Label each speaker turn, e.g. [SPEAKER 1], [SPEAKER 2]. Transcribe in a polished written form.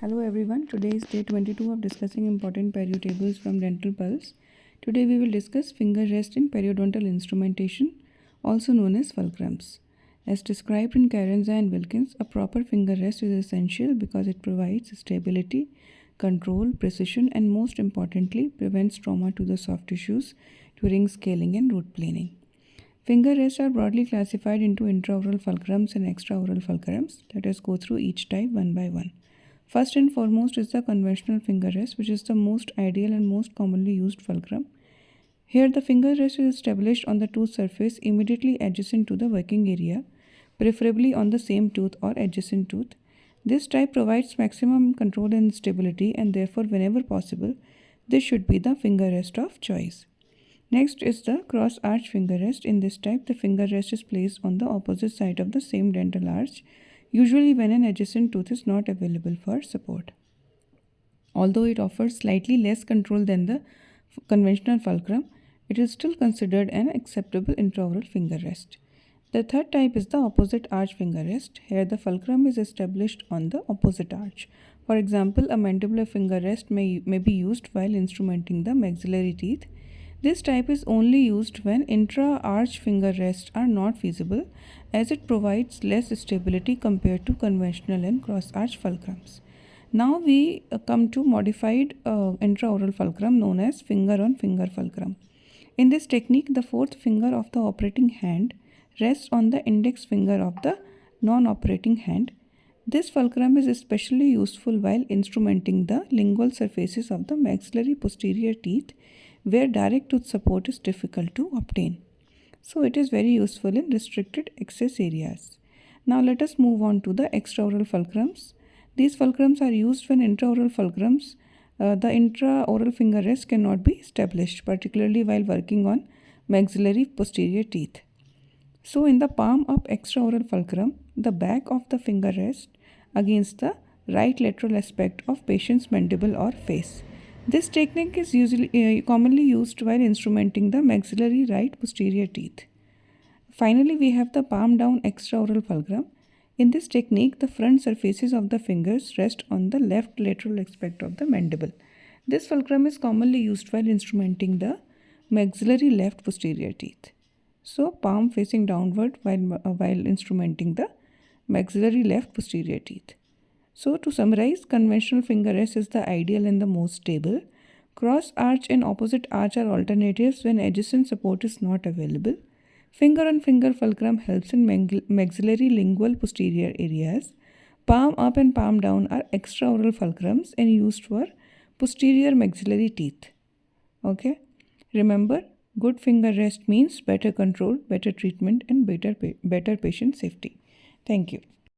[SPEAKER 1] Hello everyone, today is day 22 of discussing important perio tables from Dental Pulse. Today we will discuss finger rest in periodontal instrumentation, also known as fulcrums. As described in Carranza and Wilkins, a proper finger rest is essential because it provides stability, control, precision, and most importantly, prevents trauma to the soft tissues during scaling and root planing. Finger rests are broadly classified into intraoral fulcrums and extraoral fulcrums. Let us go through each type one by one. First and foremost is the conventional finger rest, which is the most ideal and most commonly used fulcrum. Here the finger rest is established on the tooth surface immediately adjacent to the working area, preferably on the same tooth or adjacent tooth. This type provides maximum control and stability, and therefore whenever possible, this should be the finger rest of choice. Next is the cross arch finger rest. In this type, the finger rest is placed on the opposite side of the same dental arch, usually when an adjacent tooth is not available for support. Although it offers slightly less control than the conventional fulcrum, it is still considered an acceptable intraoral finger rest. The third type is the opposite arch finger rest. Here the fulcrum is established on the opposite arch. For example, a mandibular finger rest may be used while instrumenting the maxillary teeth. This type is only used when intra-arch finger rests are not feasible, as it provides less stability compared to conventional and cross-arch fulcrums. Now we come to modified intraoral fulcrum known as finger-on-finger fulcrum. In this technique, the fourth finger of the operating hand rests on the index finger of the non-operating hand. This fulcrum is especially useful while instrumenting the lingual surfaces of the maxillary posterior teeth, where direct tooth support is difficult to obtain. So it is very useful in restricted access areas. Now let us move on to the extraoral fulcrums. These fulcrums are used when intraoral fulcrums, the intraoral finger rest cannot be established, particularly while working on maxillary posterior teeth. So in the palm up extraoral fulcrum, the back of the finger rests against the right lateral aspect of patient's mandible or face. This technique is commonly used while instrumenting the maxillary right posterior teeth. Finally, we have the palm down extraoral fulcrum. In this technique, the front surfaces of the fingers rest on the left lateral aspect of the mandible. This fulcrum is commonly used while instrumenting the maxillary left posterior teeth. So, palm facing downward while instrumenting the maxillary left posterior teeth. So to summarize, conventional finger rest is the ideal and the most stable. Cross arch and opposite arch are alternatives when adjacent support is not available. Finger-on-finger fulcrum helps in maxillary lingual posterior areas. Palm up and palm down are extraoral fulcrums and used for posterior maxillary teeth. Okay. Remember, good finger rest means better control, better treatment, and better patient safety. Thank you.